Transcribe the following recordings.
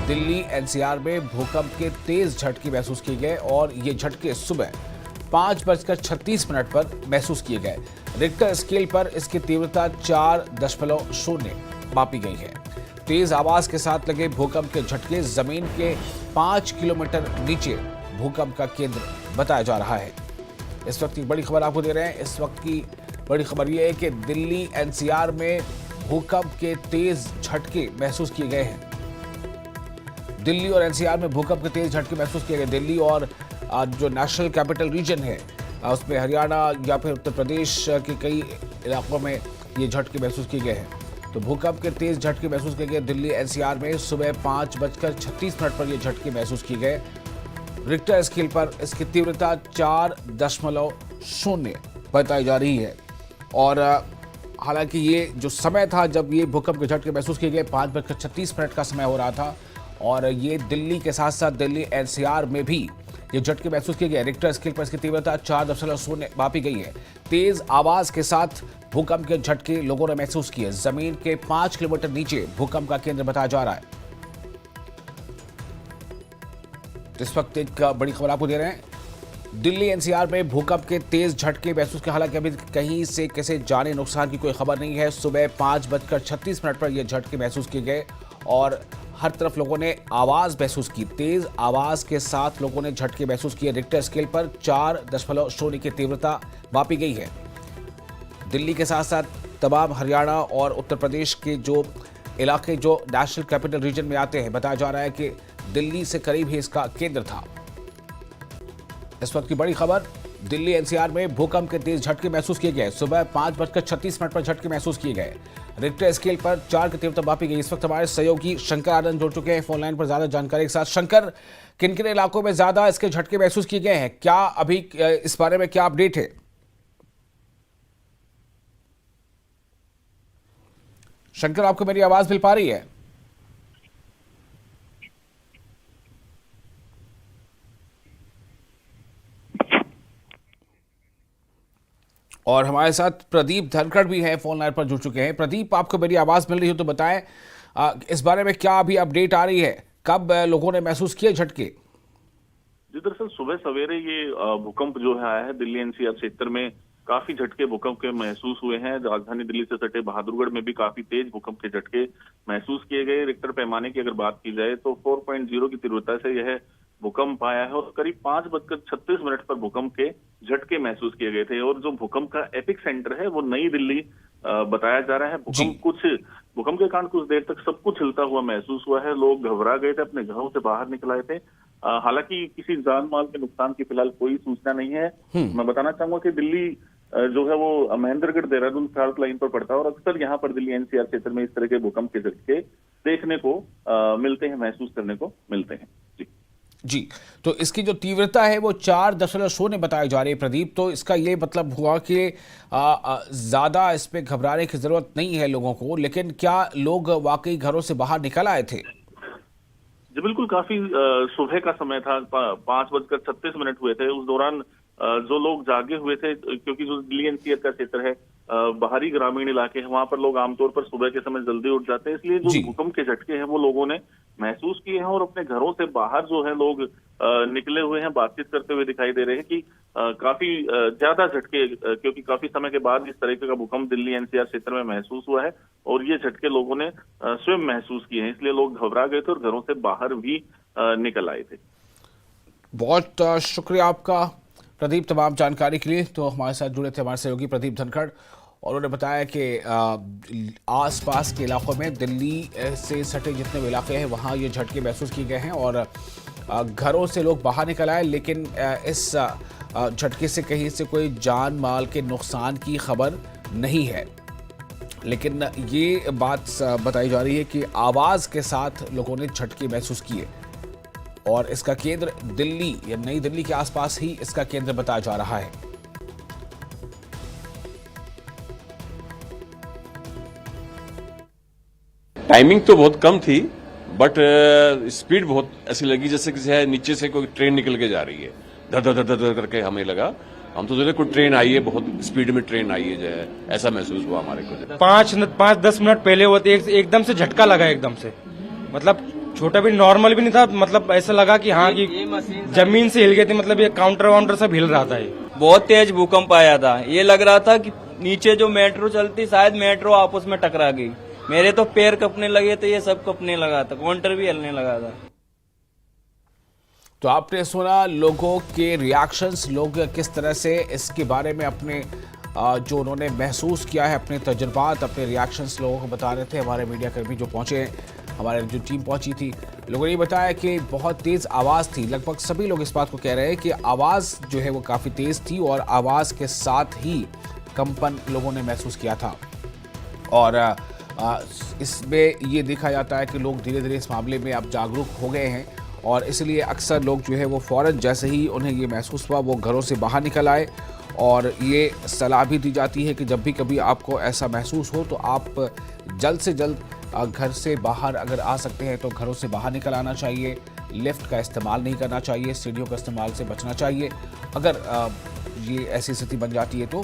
Delhi NCR में भूकंप के तेज झटके महसूस किए गए और ये झटके सुबह 5:36 पर महसूस किए गए। रिक्टर स्केल पर इसकी तीव्रता 4.0 मापी गई है। तेज आवाज के साथ लगे भूकंप के झटके जमीन के 5 किलोमीटर नीचे भूकंप का केंद्र बताया जा रहा है। इस वक्त की बड़ी खबर आपको दे रहे हैं। इस वक्त की बड़ी खबर यह है कि दिल्ली एनसीआर में भूकंप के तेज झटके महसूस किए गए हैं। दिल्ली और एनसीआर में भूकंप के तेज झटके महसूस किए गए। दिल्ली और जो नेशनल कैपिटल रीजन है उसमें हरियाणा या फिर उत्तर प्रदेश के कई इलाकों में ये झटके महसूस किए गए हैं। तो भूकंप के तेज झटके महसूस किए गए दिल्ली एनसीआर में सुबह 5:36 पर ये झटके महसूस किए गए। रिक्टर स्केल पर इसकी तीव्रता 4.0 बताई जा रही है। और हालांकि ये जो समय था जब ये भूकंप के झटके महसूस किए गए 5:36 का समय हो रहा था और ये दिल्ली के साथ साथ दिल्ली एनसीआर में भी ये झटके महसूस किए गए। रिक्टर स्केल पर इसकी तीव्रता 4.0 मापी गई है। तेज आवाज के साथ भूकंप के झटके लोगों ने महसूस किए। जमीन के 5 किलोमीटर नीचे भूकंप का केंद्र बताया जा रहा है। इस वक्त एक बड़ी खबर आपको दे रहे हैं। दिल्ली एनसीआर में भूकंप के तेज झटके महसूस किए। हालांकि अभी कहीं से किसी जानी नुकसान की कोई खबर नहीं है। सुबह 5:36 पर यह झटके महसूस किए गए और हर तरफ लोगों ने आवाज महसूस की। तेज आवाज के साथ लोगों ने झटके महसूस किए। रिक्टर स्केल पर 4.0 की तीव्रता मापी गई है। दिल्ली के साथ साथ तमाम हरियाणा और उत्तर प्रदेश के जो इलाके जो नेशनल कैपिटल रीजन में आते हैं, बताया जा रहा है कि दिल्ली से करीब ही इसका केंद्र था। इस वक्त की बड़ी खबर, दिल्ली एनसीआर में भूकंप के तेज झटके महसूस किए गए। सुबह 5:36 पर झटके महसूस किए गए। रिक्टर स्केल पर 4 की तीव्रता मापी गई। इस वक्त हमारे सहयोगी शंकर आनंद जुड़ चुके हैं फोन लाइन पर ज्यादा जानकारी के साथ। शंकर, किन किन इलाकों में ज्यादा इसके झटके महसूस किए गए हैं, क्या अभी इस बारे में क्या अपडेट है? शंकर, आपको मेरी आवाज मिल पा रही है? और हमारे साथ प्रदीप धनखड़ भी हैं, फोन लाइन पर जुड़ चुके हैं। प्रदीप, आपको मेरी आवाज मिल रही हो तो बताएं इस बारे में क्या अभी अपडेट आ रही है, कब लोगों ने महसूस किए झटके? जी, दरअसल सुबह सवेरे ये भूकंप जो है आया है दिल्ली एनसीआर क्षेत्र में। काफी झटके भूकंप के महसूस हुए हैं। राजधानी दिल्ली से सटे बहादुरगढ़ में भी काफी तेज भूकंप के झटके महसूस किए गए। रिक्टर पैमाने की अगर बात की जाए तो 4.0 की तीव्रता से यह भूकंप आया है और करीब 5:36 पर भूकंप के झटके महसूस किए गए थे। और जो भूकंप का एपिक सेंटर है वो नई दिल्ली बताया जा रहा है। भूकंप के कारण कुछ देर तक सब कुछ हिलता हुआ महसूस हुआ है। लोग घबरा गए थे, अपने घरों से बाहर निकल आए थे। हालांकि किसी जान माल के नुकसान की फिलहाल कोई सूचना नहीं है। मैं बताना चाहूंगा कि दिल्ली जो है वो महेंद्रगढ़ देहरादून फॉल्ट लाइन पर पड़ता है और अक्सर यहाँ पर दिल्ली एनसीआर क्षेत्र में इस तरह के भूकंप के झटके देखने को मिलते हैं, महसूस करने को मिलते हैं। जी, तो इसकी जो तीव्रता है वो 4.0 बताई जा रही है प्रदीप। तो इसका ये मतलब हुआ कि ज्यादा इस पे घबराने की जरूरत नहीं है लोगों को, लेकिन क्या लोग वाकई घरों से बाहर निकल आए थे? जी बिल्कुल, काफी सुबह का समय था। 5:36 हुए थे। उस दौरान जो लोग जागे हुए थे, क्योंकि जो दिल्ली एनसीआर का क्षेत्र है बाहरी ग्रामीण इलाके हैं, वहां पर लोग आमतौर पर सुबह के समय जल्दी उठ जाते हैं। इसलिए जो भूकंप के झटके हैं वो लोगों ने महसूस किए हैं और अपने घरों से बाहर जो है लोग निकले हुए हैं, बातचीत करते हुए दिखाई दे रहे हैं कि काफी ज्यादा झटके, क्योंकि काफी समय के बाद इस तरीके का भूकंप दिल्ली एनसीआर क्षेत्र में महसूस हुआ है और ये झटके लोगों ने स्वयं महसूस किए हैं। इसलिए लोग घबरा गए थे और घरों से बाहर भी निकल आए थे। बहुत शुक्रिया आपका प्रदीप तमाम जानकारी के लिए। तो हमारे साथ जुड़े थे हमारे सहयोगी प्रदीप धनखड़ और उन्होंने बताया कि आसपास के इलाकों में दिल्ली से सटे जितने भी इलाके हैं वहाँ ये झटके महसूस किए गए हैं और घरों से लोग बाहर निकल आए, लेकिन इस झटके से कहीं से कोई जान माल के नुकसान की खबर नहीं है। लेकिन ये बात बताई जा रही है कि आवाज़ के साथ लोगों ने झटके महसूस किए और इसका केंद्र दिल्ली या नई दिल्ली के आसपास ही इसका केंद्र बताया जा रहा है। टाइमिंग तो बहुत कम थी, बट स्पीड बहुत ऐसी लगी जैसे किसी नीचे से कोई ट्रेन निकल के जा रही है। धर धर धर धर करके हमें लगा। हम तो सोचे कोई ट्रेन आई है, बहुत स्पीड में ट्रेन आई है, जो है ऐसा महसूस हुआ हमारे को। 5-10 मिनट पहले वो एकदम से झटका लगा, एकदम से मतलब छोटा भी नॉर्मल भी नहीं था, मतलब ऐसा लगा कि हाँ कि जमीन से हिल गई थी, मतलब ये काउंटर वाउंटर सब हिल रहा था। ये बहुत तेज भूकंप आया था, ये लग रहा था कि नीचे जो मेट्रो चलती शायद मेट्रो आपस में टकरा गई। मेरे तो पैर कपने लगे थे, ये सब कपने लगा था, काउंटर भी हिलने लगा था। तो आपने सुना लोगों के रिएक्शंस, लोग किस तरह से इसके बारे में अपने जो उन्होंने महसूस किया है, अपने तजुर्बात, अपने रिएक्शंस लोगों को बता रहे थे। हमारे मीडिया कर्मी जो पहुंचे, हमारे जो टीम पहुंची थी, लोगों ने बताया कि बहुत तेज़ आवाज़ थी। लगभग सभी लोग इस बात को कह रहे हैं कि आवाज़ जो है वो काफ़ी तेज़ थी और आवाज़ के साथ ही कंपन लोगों ने महसूस किया था। और इसमें ये देखा जाता है कि लोग धीरे धीरे इस मामले में अब जागरूक हो गए हैं और इसलिए अक्सर लोग जो है वो फ़ौरन जैसे ही उन्हें ये महसूस हुआ वो घरों से बाहर निकल आए। और ये सलाह भी दी जाती है कि जब भी कभी आपको ऐसा महसूस हो तो आप जल्द से जल्द घर से बाहर अगर आ सकते हैं तो घरों से बाहर निकल आना चाहिए। लिफ्ट का इस्तेमाल नहीं करना चाहिए, सीढ़ियों का इस्तेमाल से बचना चाहिए अगर ये ऐसी स्थिति बन जाती है तो।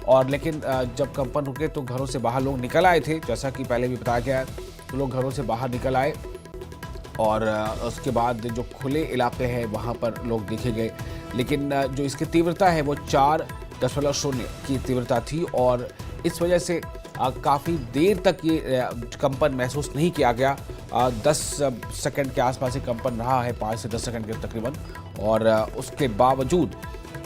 और लेकिन जब कंपन रुके तो घरों से बाहर लोग निकल आए थे, जैसा कि पहले भी बताया गया है, तो लोग घरों से बाहर निकल आए और उसके बाद जो खुले इलाके हैं वहाँ पर लोग देखे गए। लेकिन जो इसकी तीव्रता है वो 4.0 की तीव्रता थी और इस वजह से काफ़ी देर तक ये कंपन महसूस नहीं किया गया। 10 सेकंड के आसपास ही कंपन रहा है, 5 से 10 सेकंड के तकरीबन। और उसके बावजूद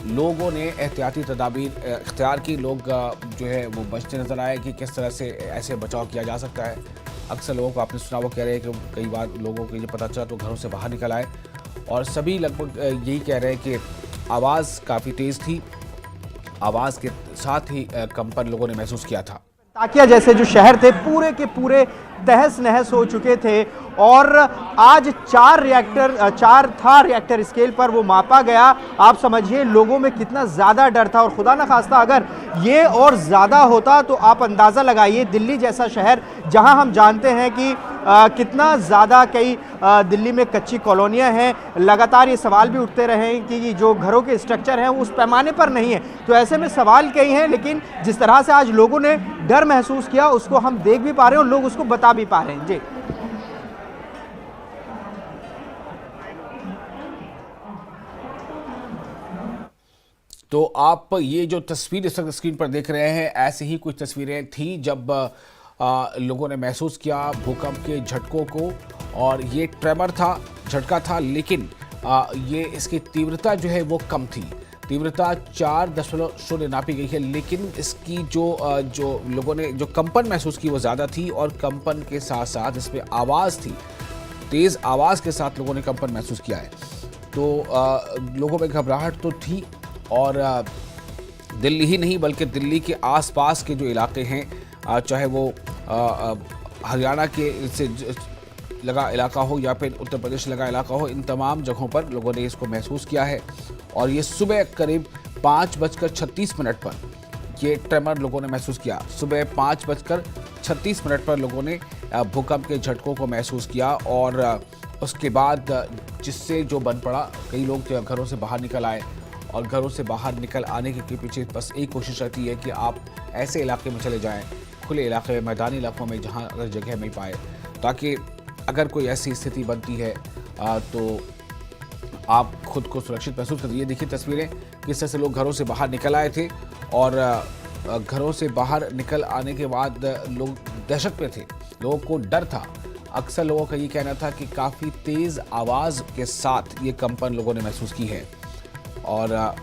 लोगों ने एहतियाती तदाबीर इख्तियार की। लोग जो है वो बचते नज़र आए कि किस तरह से ऐसे बचाव किया जा सकता है। अक्सर लोगों को आपने सुना वो कह रहे हैं कि कई बार लोगों को ये पता चला तो घरों से बाहर निकल आए और सभी लगभग यही कह रहे हैं कि आवाज़ काफ़ी तेज़ थी, आवाज़ के साथ ही कंपन लोगों ने महसूस किया था। ताकिया जैसे जो शहर थे पूरे के पूरे तहस नहस हो चुके थे और आज 4 रिएक्टर स्केल पर वो मापा गया। आप समझिए लोगों में कितना ज़्यादा डर था और खुदा न खास्ता अगर ये और ज़्यादा होता तो आप अंदाज़ा लगाइए दिल्ली जैसा शहर जहां हम जानते हैं कि कितना ज़्यादा कई दिल्ली में कच्ची कॉलोनियां हैं। लगातार ये सवाल भी उठते रहे कि जो घरों के स्ट्रक्चर हैं उस पैमाने पर नहीं है, तो ऐसे में सवाल कई हैं। लेकिन जिस तरह से आज लोगों ने डर महसूस किया उसको हम देख भी पा रहे हैं और लोग उसको बता भी पा रहे हैं। जी तो आप ये जो तस्वीर इस वक्त स्क्रीन पर देख रहे हैं, ऐसी ही कुछ तस्वीरें थी जब लोगों ने महसूस किया भूकंप के झटकों को। और ये ट्रेमर था, झटका था, लेकिन ये इसकी तीव्रता जो है वो कम थी। तीव्रता 4.0 नापी गई है, लेकिन इसकी जो लोगों ने जो कंपन महसूस की वो ज़्यादा थी और कंपन के साथ साथ इसमें आवाज़ थी, तेज़ आवाज़ के साथ लोगों ने कंपन महसूस किया है। तो लोगों में घबराहट तो थी और दिल्ली ही नहीं बल्कि दिल्ली के आसपास के जो इलाके हैं, चाहे वो हरियाणा के से लगा इलाका हो या फिर उत्तर प्रदेश लगा इलाका हो, इन तमाम जगहों पर लोगों ने इसको महसूस किया है। और ये सुबह करीब 5:36 पर ये ट्रेमर लोगों ने महसूस किया। सुबह 5:36 पर लोगों ने भूकंप के झटकों को महसूस किया और उसके बाद जिससे जो बन पड़ा, कई लोग घरों से बाहर निकल आए और घरों से बाहर निकल आने के पीछे बस एक कोशिश रहती है कि आप ऐसे इलाके में चले जाएं, खुले इलाके में, मैदानी इलाकों में, जहां अगर जगह मिल पाए, ताकि अगर कोई ऐसी स्थिति बनती है तो आप खुद को सुरक्षित महसूस करिए। देखिए तस्वीरें किस तरह से लोग घरों से बाहर निकल आए थे और घरों से बाहर निकल आने के बाद लोग दहशत में थे, लोगों को डर था। अक्सर लोगों का ये कहना था कि काफ़ी तेज़ आवाज़ के साथ ये कंपन लोगों ने महसूस की है। और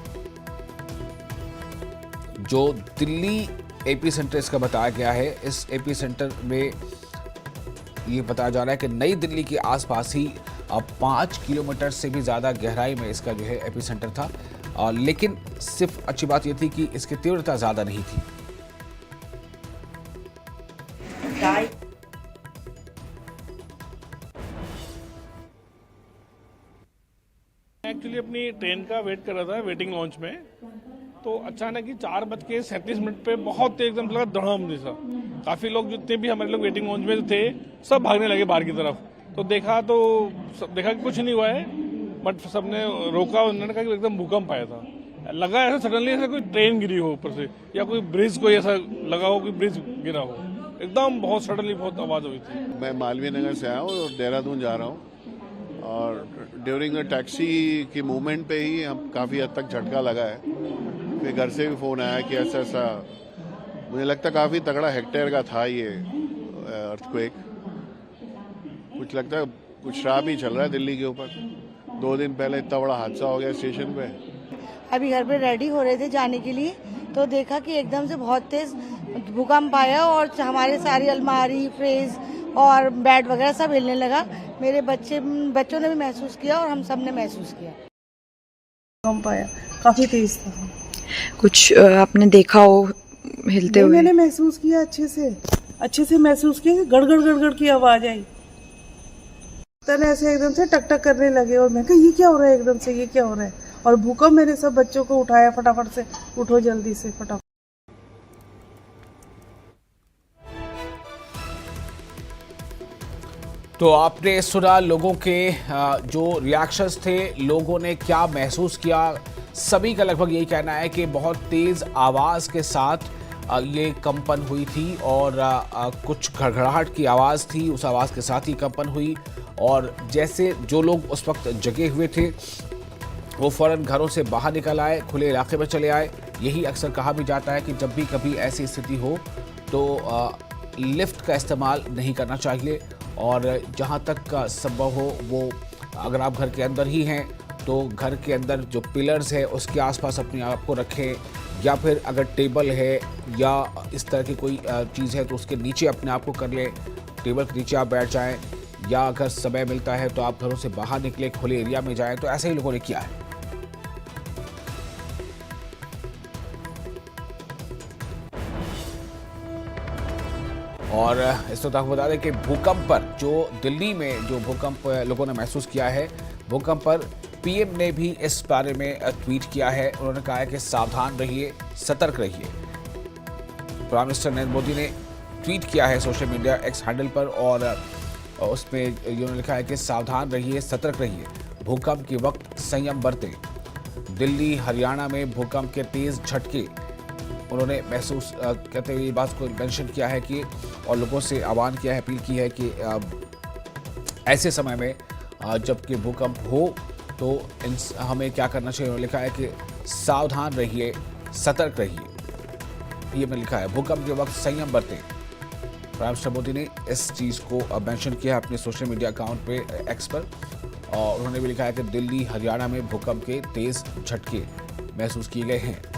जो दिल्ली एपी सेंटर इसका बताया गया है, इस एपी सेंटर में ये बताया जा रहा है कि नई दिल्ली के आसपास ही 5 किलोमीटर से भी ज़्यादा गहराई में इसका जो है एपी सेंटर था। लेकिन सिर्फ अच्छी बात ये थी कि इसकी तीव्रता ज़्यादा नहीं थी। एक्चुअली अपनी ट्रेन का वेट कर रहा था वेटिंग लॉन्च में, तो अचानक ही 4:37 पे बहुत तेज एकदम लगा धड़ाम जैसा। काफ़ी लोग जितने भी हमारे लोग वेटिंग लॉन्च में थे सब भागने लगे बाहर की तरफ। तो देखा कि कुछ नहीं हुआ है, बट सबने रोका, उन्होंने कहा कि एकदम भूकंप आया था। लगा ऐसा सडनली ऐसा कोई ट्रेन गिरी हो ऊपर से या कोई ब्रिज, कोई ऐसा लगा हो कि ब्रिज गिरा हो, एकदम बहुत सडनली बहुत आवाज हुई थी। मैं मालवीय नगर से आया हूँ और देहरादून जा रहा हूँ, और ड्यूरिंग द टैक्सी की मूवमेंट पे ही हम काफ़ी हद तक झटका लगा है। फिर घर से भी फ़ोन आया कि ऐसा ऐसा, मुझे लगता काफ़ी तगड़ा हेक्टेयर का था ये अर्थक्वेक। कुछ लगता है कुछ शराब ही चल रहा है दिल्ली के ऊपर। 2 दिन पहले इतना बड़ा हादसा हो गया स्टेशन पे। अभी घर पे रेडी हो रहे थे जाने के लिए, तो देखा कि एकदम से बहुत तेज भूकंप आया और हमारे सारी अलमारी, फ्रिज और बेड वगैरह सब हिलने लगा। मेरे बच्चों ने भी महसूस किया और हम सब ने महसूस किया। भूकंप आया, काफी तेज था। कुछ आपने देखा हो हिलते हुए? मैंने महसूस किया, अच्छे से महसूस किया कि गड़गड़ गड़गड़ की आवाज आई। तने ऐसे एकदम से टक टक करने लगे और मैं कहा ये क्या हो रहा है, एकदम से ये क्या हो रहा है। और भूकंप, मैंने सब बच्चों को उठाया फटाफट से, उठो जल्दी से फटाफट। तो आपने सुना लोगों के जो रिएक्शंस थे, लोगों ने क्या महसूस किया। सभी का लगभग यही कहना है कि बहुत तेज आवाज के साथ ये कंपन हुई थी और कुछ घड़घड़ाहट की आवाज़ थी, उस आवाज़ के साथ ही कंपन हुई। और जैसे जो लोग उस वक्त जगे हुए थे वो फ़ौरन घरों से बाहर निकल आए, खुले इलाके में चले आए। यही अक्सर कहा भी जाता है कि जब भी कभी ऐसी स्थिति हो तो लिफ्ट का इस्तेमाल नहीं करना चाहिए, और जहाँ तक संभव हो वो अगर आप घर के अंदर ही हैं तो घर के अंदर जो पिलर्स है उसके आसपास अपने आप को रखें, या फिर अगर टेबल है या इस तरह की कोई चीज़ है तो उसके नीचे अपने आप को कर लें, टेबल के नीचे आप बैठ जाएं, या अगर समय मिलता है तो आप घरों से बाहर निकले, खुले एरिया में जाएं। तो ऐसे ही लोगों ने किया है। और इस वक्त आपको बता दें कि भूकंप पर जो दिल्ली में जो भूकंप लोगों ने महसूस किया है, भूकंप पर पीएम ने भी इस बारे में ट्वीट किया है। उन्होंने कहा है कि सावधान रहिए, सतर्क रहिए। प्राइम मिनिस्टर नरेंद्र मोदी ने ट्वीट किया है सोशल मीडिया एक्स हैंडल पर, और उसमें उन्होंने लिखा है कि सावधान रहिए, सतर्क रहिए, भूकंप के वक्त संयम बरतें। दिल्ली हरियाणा में भूकंप के तेज झटके उन्होंने महसूस करते हुए ये बात को मेंशन किया है कि, और लोगों से आह्वान किया है, अपील की है कि ऐसे समय में जबकि भूकंप हो तो हमें क्या करना चाहिए। उन्होंने लिखा है कि सावधान रहिए, सतर्क रहिए। ये मैंने लिखा है, भूकंप के वक्त संयम बरतें। प्राइम मिनिस्टर मोदी ने इस चीज़ को मेंशन किया है अपने सोशल मीडिया अकाउंट पे एक्स पर, और उन्होंने भी लिखा है कि दिल्ली हरियाणा में भूकंप के तेज झटके महसूस किए गए हैं।